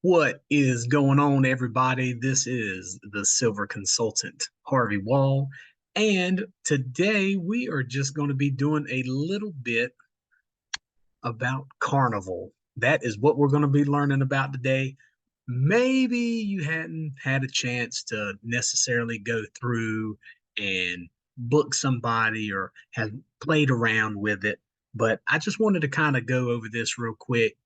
What is going on, everybody? This is the Silver Consultant, Harvey Wall, and today we are just going to be doing a little bit about Carnival. That is what we're going to be learning about today. Maybe you hadn't had a chance to necessarily go through and book somebody or have played around with it, but I just wanted to kind of go over this real quick.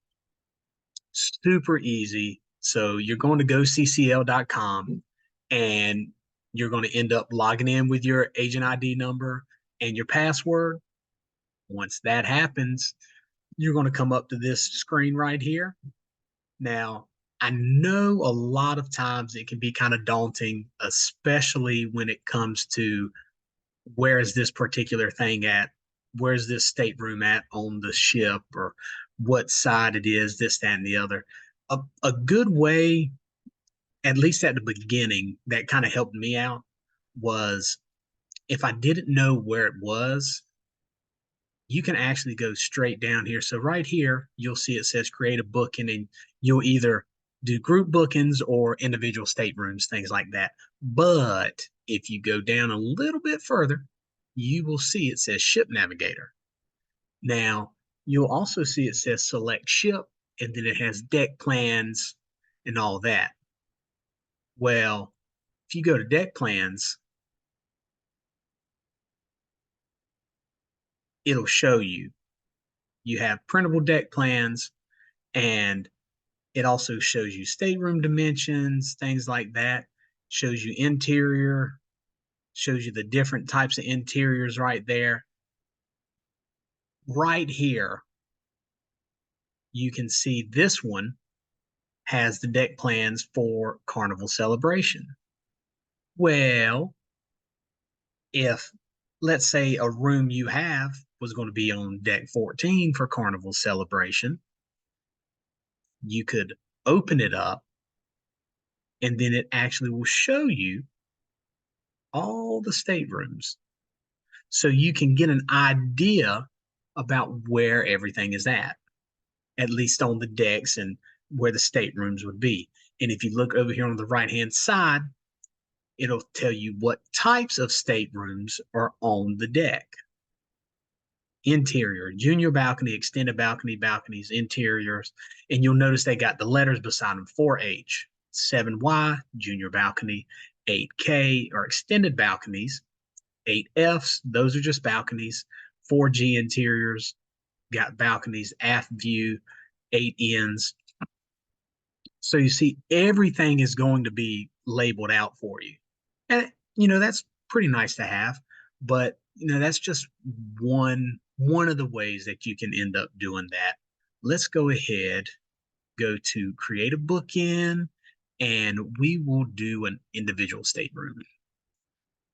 Super easy. So you're going to goccl.com and you're going to end up logging in with your agent ID number and your password. Once that happens, you're going to come up to this screen right here. Now, I know a lot of times it can be kind of daunting, especially when it comes to where is this particular thing at? Where's this stateroom at on the ship, or what side it is, this, that, and the other. A good way, at least at the beginning, that kind of helped me out was if I didn't know where it was, you can actually go straight down here. So right here, you'll see it says create a booking, and you'll either do group bookings or individual staterooms, things like that. But if you go down a little bit further, you will see it says ship navigator. Now, you'll also see it says select ship, and then it has deck plans and all that. Well, if you go to deck plans, it'll show you. You have printable deck plans, and it also shows you stateroom dimensions, things like that. Shows you interior, shows you the different types of interiors right there. Right here, you can see this one has the deck plans for Carnival Celebration. Well, if let's say a room you have was going to be on deck 14 for Carnival Celebration, you could open it up and then it actually will show you all the staterooms. So you can get an idea about where everything is at least on the decks and where the staterooms would be. And if you look over here on the right hand side, it'll tell you what types of staterooms are on the deck. Interior, junior balcony, extended balcony, balconies, interiors. And you'll notice they got the letters beside them: 4H, 7Y, junior balcony, 8K or extended balconies, 8Fs, those are just balconies, 4G interiors, got balconies, aft view, 8Ns. So you see, everything is going to be labeled out for you. And, that's pretty nice to have, but, that's just one of the ways that you can end up doing that. Let's go ahead, go to create a bookend, and we will do an individual stateroom.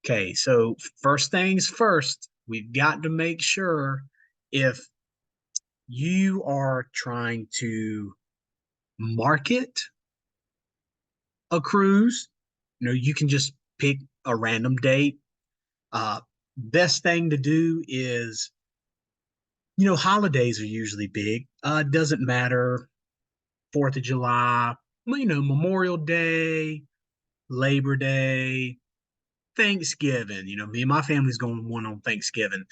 Okay, so first things first, we've got to make sure if you are trying to market a cruise, you can just pick a random date. Best thing to do is, holidays are usually big. Doesn't matter, 4th of July, Memorial Day, Labor Day, Thanksgiving. Me and my family's going one on Thanksgiving.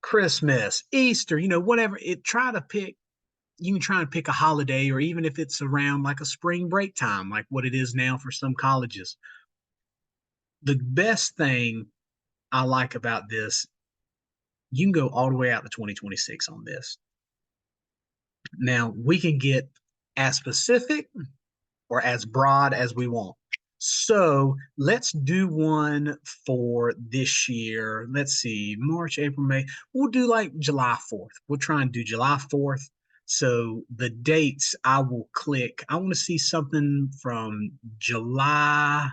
Christmas, Easter, whatever. You can try and pick a holiday, or even if it's around like a spring break time, like what it is now for some colleges. The best thing I like about this, you can go all the way out to 2026 on this. Now, we can get as specific or as broad as we want. So let's do one for this year. Let's see, March, April, May. We'll do like July 4th. We'll try and do July 4th. So the dates I will click, I want to see something from July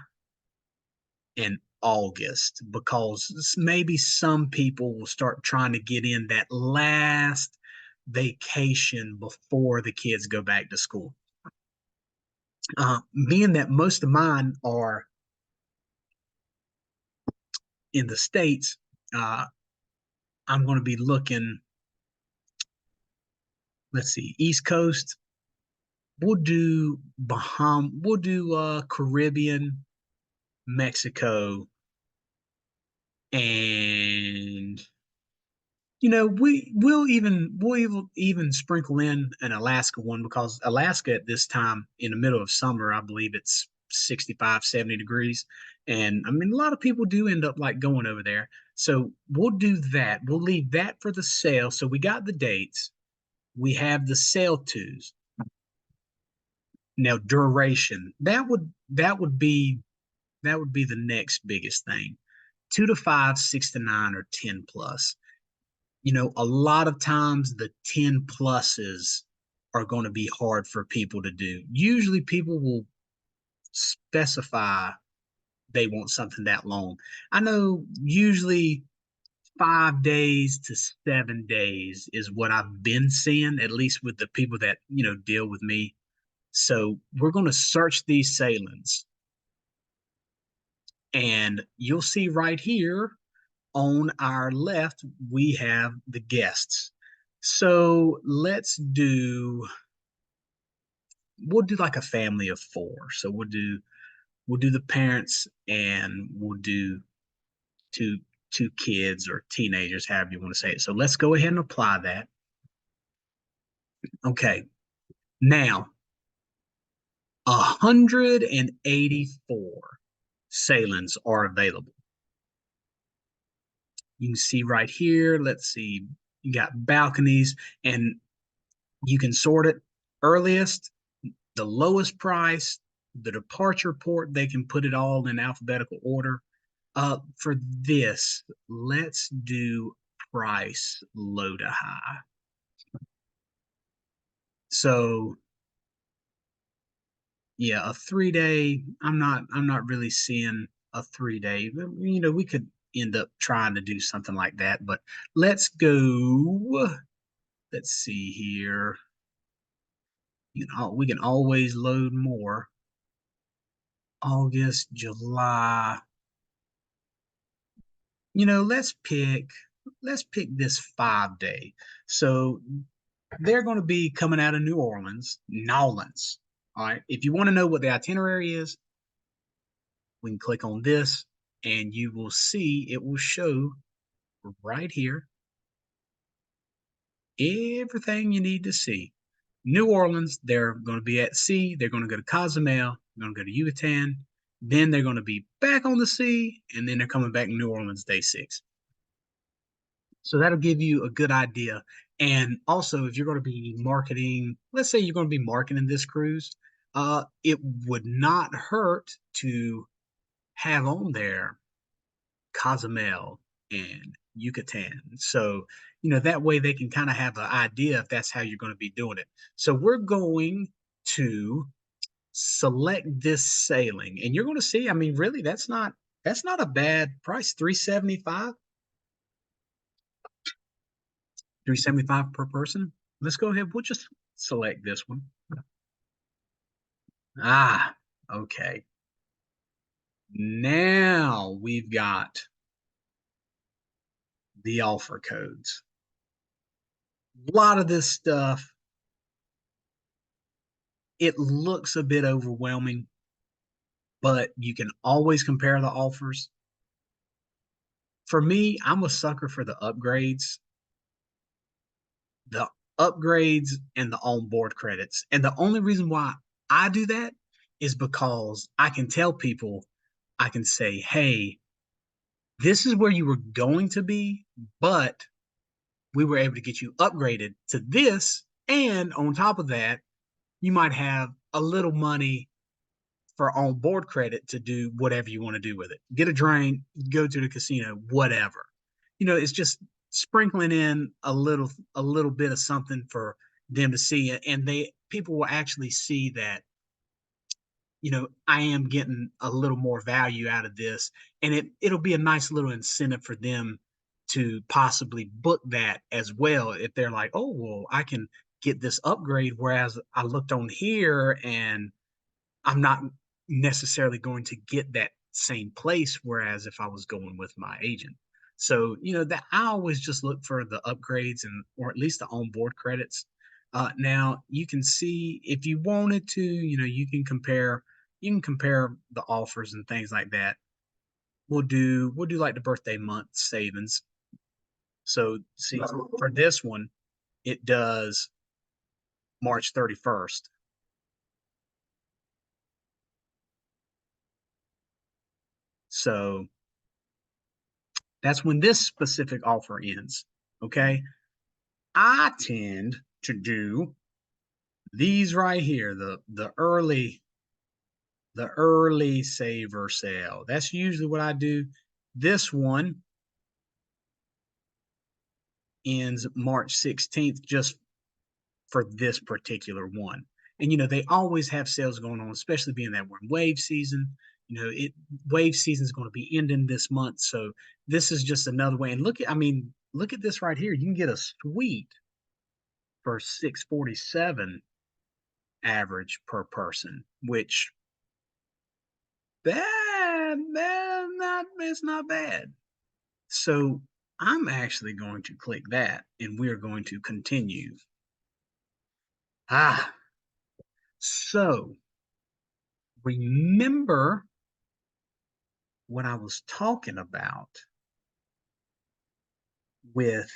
and August, because maybe some people will start trying to get in that last vacation before the kids go back to school. Being that most of mine are in the States, I'm going to be looking, let's see, East Coast. We'll do Caribbean, Mexico, and we'll even sprinkle in an Alaska one because Alaska at this time in the middle of summer, I believe it's 65, 70 degrees. And I mean, a lot of people do end up like going over there. So we'll do that. We'll leave that for the sale. So we got the dates. We have the sale twos. Now duration. That would be the next biggest thing. 2 to 5, 6 to 9, or 10 plus. A lot of times the 10 pluses are going to be hard for people to do. Usually people will specify they want something that long. I know usually 5 days to 7 days is what I've been seeing, at least with the people that, deal with me. So we're going to search these sailings and you'll see right here on our left, we have the guests. So we'll do like a family of four. So we'll do the parents and we'll do two two kids or teenagers, however you want to say it. So let's go ahead and apply that. Okay. Now 184 sailings are available. You can see right here. Let's see. You got balconies and you can sort it earliest, the lowest price, the departure port. They can put it all in alphabetical order. For this, let's do price low to high. So yeah, a 3 day. I'm not really seeing a 3 day. We could end up trying to do something like that, but let's go. Let's see here. We can always load more. August, July. Let's pick this 5 day. So they're going to be coming out of New Orleans, Nolans. All right. If you want to know what the itinerary is, we can click on this and you will see it will show right here everything you need to see. New Orleans, they're going to be at sea. They're going to go to Cozumel. They're going to go to Yucatan. Then they're going to be back on the sea, and then they're coming back to New Orleans day 6. So that'll give you a good idea. And also, if you're going to be marketing, let's say you're going to be marketing this cruise, it would not hurt to have on there Cozumel and Yucatan. So, that way they can kind of have an idea if that's how you're going to be doing it. So we're going to select this sailing and you're going to see, I mean, really, that's not a bad price. 375, 375 per person. Let's go ahead. We'll just select this one. Ah, okay. Now we've got the offer codes. A lot of this stuff, it looks a bit overwhelming, but you can always compare the offers. For me, I'm a sucker for the upgrades and the onboard credits. And the only reason why I do that is because I can tell people, I can say, hey, this is where you were going to be, but we were able to get you upgraded to this. And on top of that, you might have a little money for on board credit to do whatever you want to do with it. Get a drink, go to the casino, whatever. It's just sprinkling in a little bit of something for them to see it, and people will actually see that I am getting a little more value out of this, and it'll be a nice little incentive for them to possibly book that as well if they're like, oh well, I can get this upgrade, whereas I looked on here and I'm not necessarily going to get that same place. Whereas if I was going with my agent, so that I always just look for the upgrades and or at least the onboard credits. Now you can see if you wanted to, you can compare the offers and things like that. We'll do like the birthday month savings. So see for this one, it does March 31st. So that's when this specific offer ends. Okay. I tend to do these right here, the early saver sale. That's usually what I do. This one ends March 16th just for this particular one. And they always have sales going on, especially being that we're in wave season. Wave season is going to be ending this month. So this is just another way. And look at this right here. You can get a suite for 647 average per person, which it's not bad. So I'm actually going to click that and we're going to continue. Ah, so remember what I was talking about with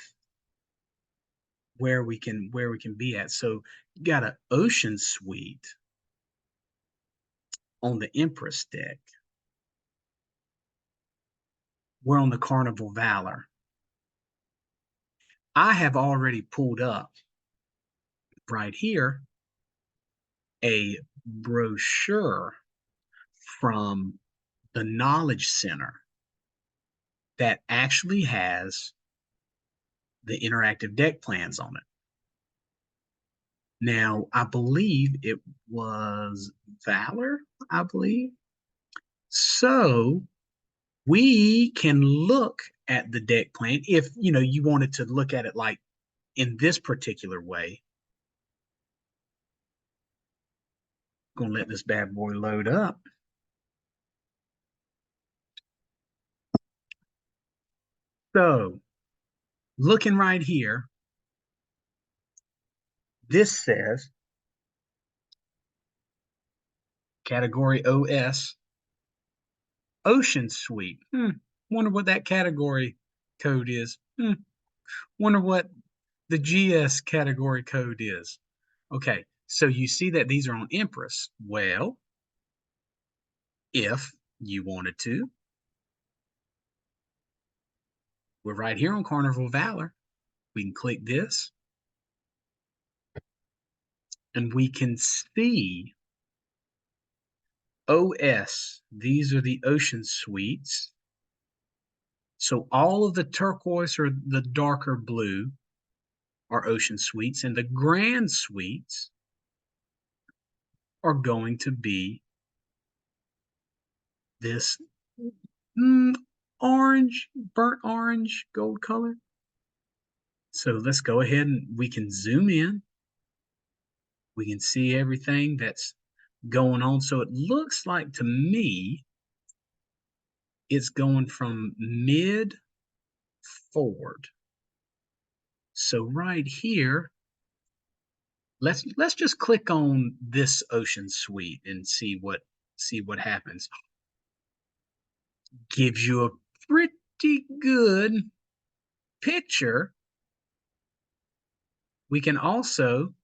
where we can be at. So you got an ocean suite on the Empress deck. We're on the Carnival Valor. I have already pulled up right here a brochure from the Knowledge Center that actually has the interactive deck plans on it. Now, I believe it was Valor, I believe. So we can look at the deck plan if you wanted to look at it like in this particular way. Gonna let this bad boy load up. So looking right here, this says category OS Ocean Suite. Wonder what that category code is. Wonder what the GS category code is. Okay, so you see that these are on Empress. Well, if you wanted to, we're right here on Carnival Valor. We can click this and we can see OS. These are the ocean suites. So all of the turquoise or the darker blue are ocean suites, and the grand suites are going to be this orange, burnt orange, gold color. So let's go ahead and we can zoom in. We can see everything that's going on. So it looks like to me it's going from mid forward. So right here, let's just click on this ocean suite and see what happens. Gives you a pretty good picture. We can also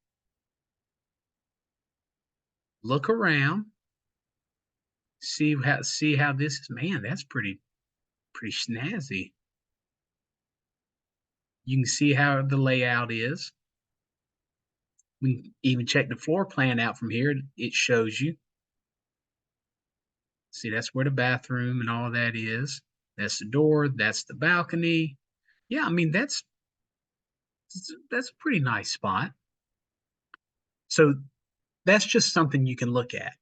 look around, see how this is. Man, that's pretty snazzy. You can see how the layout is. We can even check the floor plan out from here. It shows you. See, that's where the bathroom and all of that is. That's the door. That's the balcony. Yeah, I mean that's a pretty nice spot. So that's just something you can look at.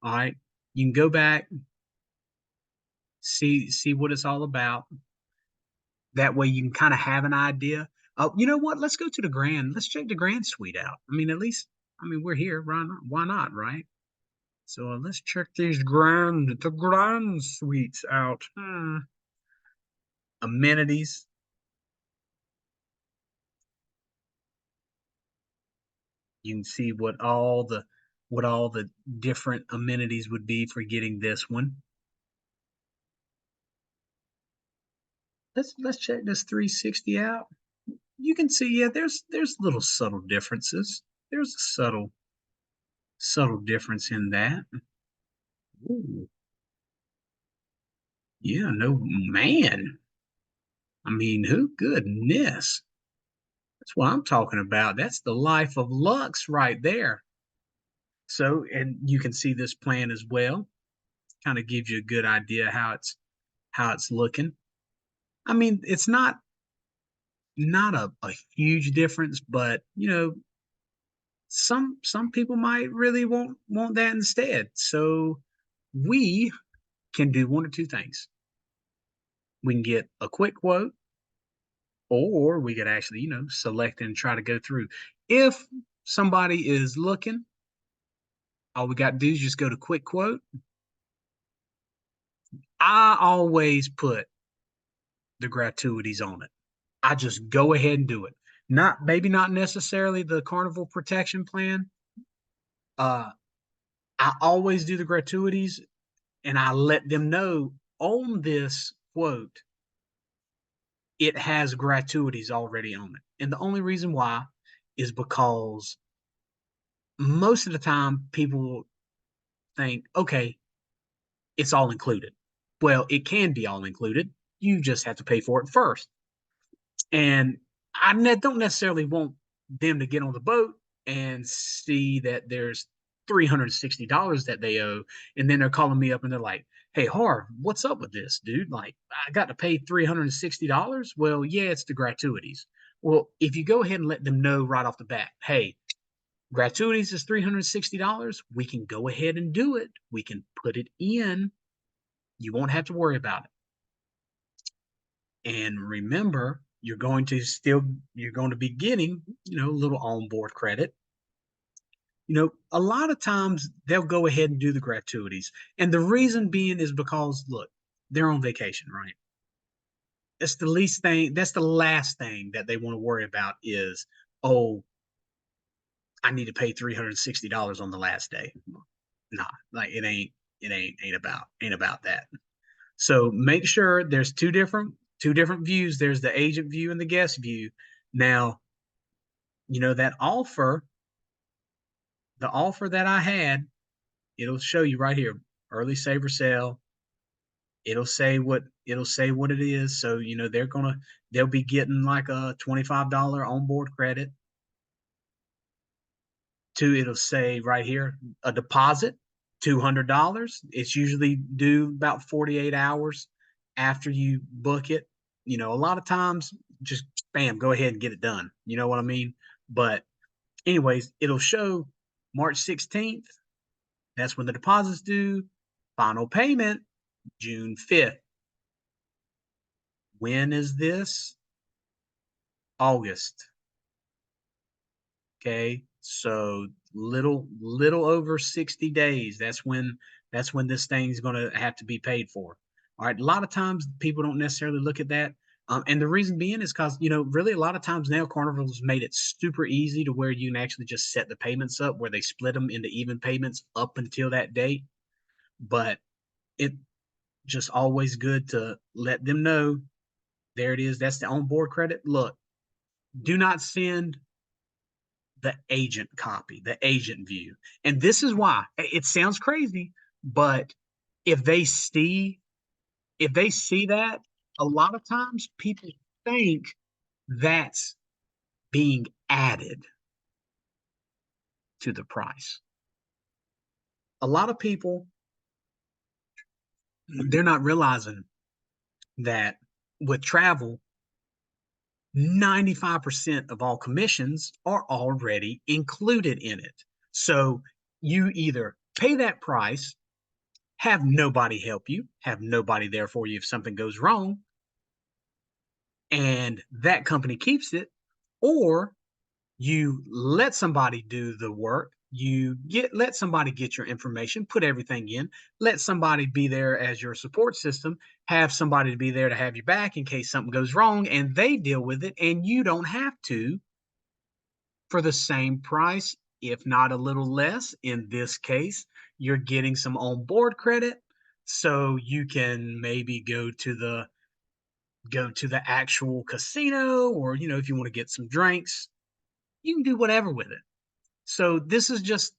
All right. You can go back, see what it's all about. That way you can kind of have an idea. Oh, you know what? Let's go to the grand. Let's check the grand suite out. I mean, at least, we're here. Why not, right? So let's check the grand suites out. Amenities. You can see what all the different amenities would be for getting this one. Let's check this 360 out. You can see, yeah, there's little subtle differences. There's a subtle difference in that. Ooh, yeah, no man. I mean, who goodness. That's what I'm talking about. That's the life of Lux right there. So, and you can see this plan as well. Kind of gives you a good idea how it's looking. I mean, it's not a huge difference, but some people might really want that instead. So we can do one or two things. We can get a quick quote, or we could actually, select and try to go through. If somebody is looking, all we got to do is just go to quick quote. I always put the gratuities on it. I just go ahead and do it. Not maybe not necessarily the Carnival protection plan. Uh, I always do the gratuities, and I let them know on this quote it has gratuities already on it. And the only reason why is because most of the time people think, okay, it's all included. Well, it can be all included. You just have to pay for it first. And don't necessarily want them to get on the boat and see that there's $360 that they owe. And then they're calling me up and they're like, hey, Harv, what's up with this, dude? Like, I got to pay $360. Well, yeah, it's the gratuities. Well, if you go ahead and let them know right off the bat, hey, gratuities is $360, we can go ahead and do it. We can put it in. You won't have to worry about it. And remember, you're going to be getting, a little onboard credit. A lot of times they'll go ahead and do the gratuities. And the reason being is because, look, they're on vacation, right? That's the last thing that they want to worry about is, oh, I need to pay $360 on the last day. Nah, like it ain't about that. So make sure there's two different views. There's the agent view and the guest view. Now, that the offer that I had, it'll show you right here, early saver sale. It'll say what it is. So, they'll be getting like a $25 onboard credit. It'll say right here, a deposit, $200. It's usually due about 48 hours after you book it. A lot of times, just bam, go ahead and get it done. You know what I mean? But anyways, it'll show March 16th. That's when the deposit's due. Final payment, June 5th. When is this? August. Okay. So little over 60 days. That's when this thing's gonna have to be paid for. All right. A lot of times people don't necessarily look at that. And the reason being is because, really a lot of times now Carnival's made it super easy to where you can actually just set the payments up where they split them into even payments up until that date. But it just always good to let them know there it is. That's the onboard credit. Look, do not send the agent copy, the agent view. And this is why it sounds crazy, but if they see if they see that, a lot of times people think that's being added to the price. A lot of people, they're not realizing that with travel, 95% of all commissions are already included in it. So you either pay that price, have nobody help you, have nobody there for you if something goes wrong, and that company keeps it, or you let somebody do the work. Let somebody get your information, put everything in, let somebody be there as your support system, have somebody to be there to have you back in case something goes wrong, and they deal with it, and you don't have to for the same price if not a little less. In this case, you're getting some on board credit, so you can maybe go to the actual casino, or if you want to get some drinks, you can do whatever with it. So this is just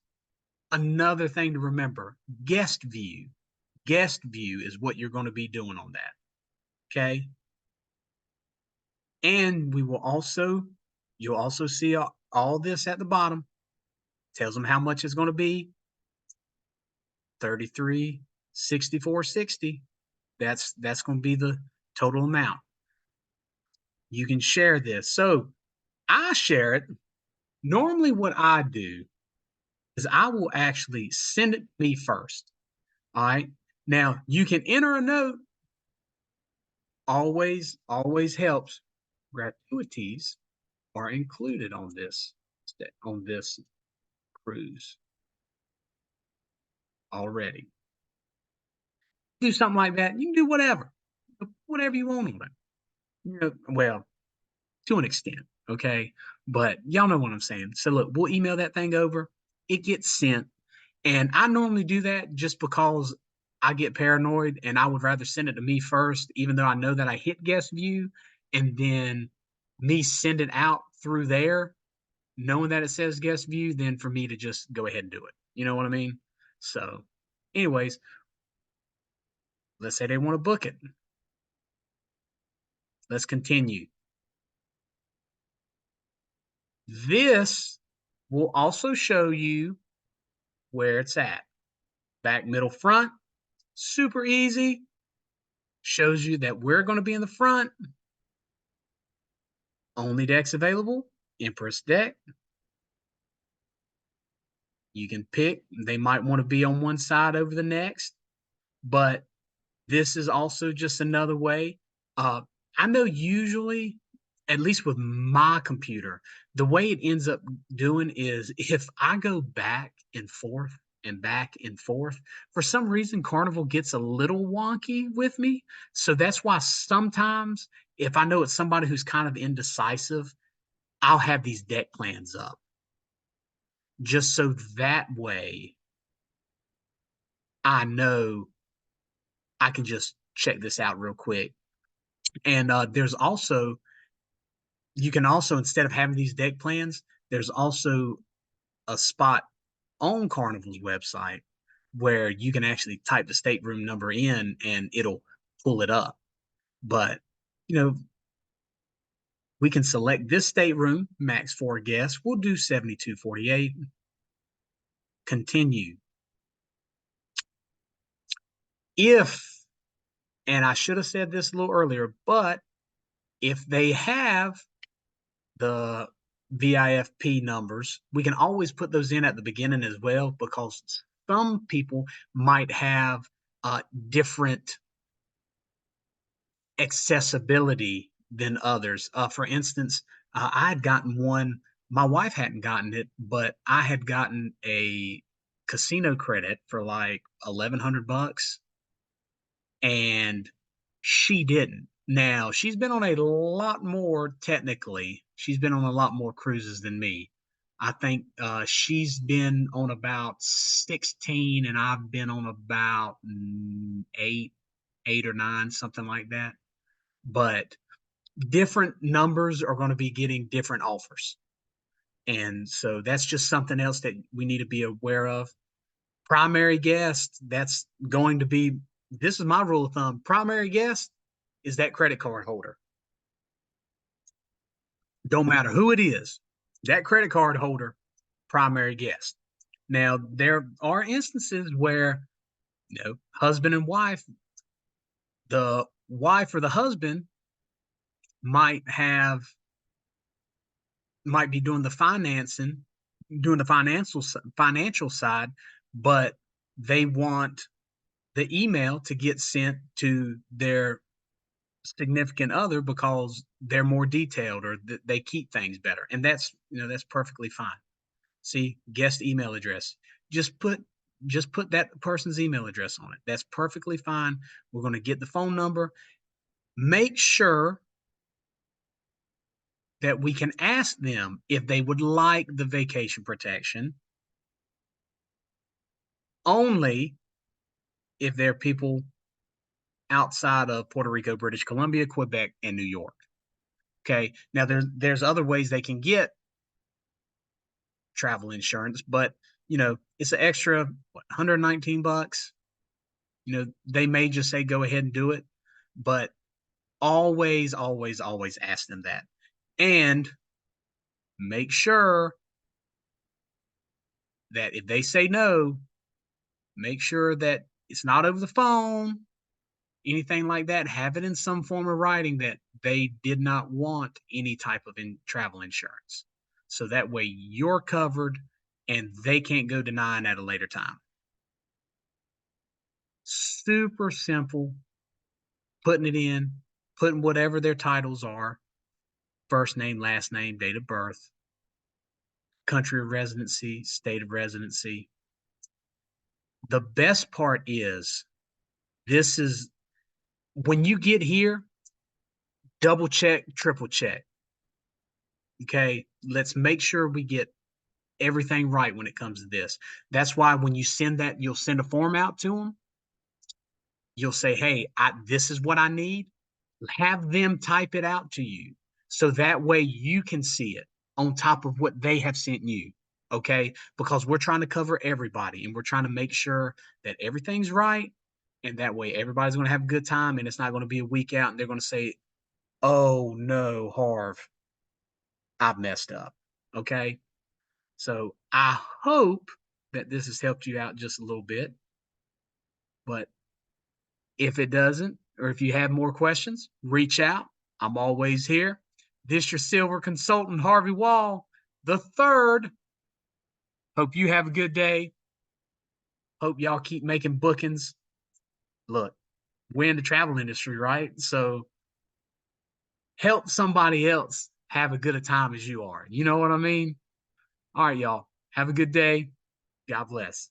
another thing to remember. Guest view is what you're going to be doing on that. Okay. And you'll also see all this at the bottom. Tells them how much it's going to be. 33, 64.60. That's going to be the total amount. You can share this. So I share it. Normally what I do is I will actually send it to me first. All right. Now you can enter a note. Always helps. Gratuities are included on this cruise already. Do something like that. You can do whatever you want on it. Well, to an extent, okay. But y'all know what I'm saying. So look, we'll email that thing over. It gets sent, and I normally do that just because I get paranoid, and I would rather send it to me first, even though I know that I hit guest view, and then me send it out through there, knowing that it says guest view, then for me to just go ahead and do it. You know what I mean? So, anyways, let's say they want to book it. Let's continue. This will also show you where it's at. Back, middle, front. Super easy. Shows you that we're going to be in the front. Only decks available. Empress deck. You can pick. They might want to be on one side over the next. But this is also just another way. I know usually, at least with my computer, the way it ends up doing is if I go back and forth, for some reason, Carnival gets a little wonky with me. So that's why sometimes if I know it's somebody who's kind of indecisive, I'll have these deck plans up just so that way I know I can just check this out real quick. And you can also, instead of having these deck plans, there's also a spot on Carnival's website where you can actually type the stateroom number in and it'll pull it up. But, you know, we can select this stateroom, max 4 guests. We'll do 7248. Continue. If, and I should have said this a little earlier, but if they have the VIFP numbers, we can always put those in at the beginning as well, because some people might have different accessibility than others. For instance, I had gotten one, my wife hadn't gotten it, but I had gotten a casino credit for like $1,100, and she didn't. Now, she's been on a lot more, technically, she's been on a lot more cruises than me. I think she's been on about 16, and I've been on about eight or nine, something like that. But different numbers are going to be getting different offers. And so that's just something else that we need to be aware of. Primary guest, that's going to be, this is my rule of thumb. Primary guest is that credit card holder. Don't matter who it is, that credit card holder, primary guest. Now, there are instances where, husband and wife, the wife or the husband might be doing the financing, doing the financial side, but they want the email to get sent to their significant other because they're more detailed, or they keep things better, and that's perfectly fine. See, guest email address, just put that person's email address on it. That's perfectly fine. We're going to get the phone number. Make sure that we can ask them if they would like the vacation protection only if they're people outside of Puerto Rico, British Columbia, Quebec, and New York. Okay. Now there's other ways they can get travel insurance, but it's an extra what, $119. They may just say go ahead and do it, but always, always, always ask them that. And make sure that if they say no, make sure that it's not over the phone, anything like that. Have it in some form of writing that they did not want any type of travel insurance. So that way you're covered and they can't go denying at a later time. Super simple, putting it in, putting whatever their titles are, first name, last name, date of birth, country of residency, state of residency. The best part is this is when you get here, double check, triple check. Okay, let's make sure we get everything right when it comes to this. That's why when you send that, you'll send a form out to them. You'll say, hey, this is what I need. Have them type it out to you so that way you can see it on top of what they have sent you. Okay, because we're trying to cover everybody and we're trying to make sure that everything's right, and that way everybody's going to have a good time and it's not going to be a week out and they're going to say, oh no, Harv, I've messed up. Okay, so I hope that this has helped you out just a little bit, but if it doesn't, or if you have more questions, reach out. I'm always here. This your silver consultant, Harvey Wall, the third. Hope you have a good day. Hope y'all keep making bookings. Look, we're in the travel industry, right? So help somebody else have a good a time as you are. You know what I mean? All right, y'all. Have a good day. God bless.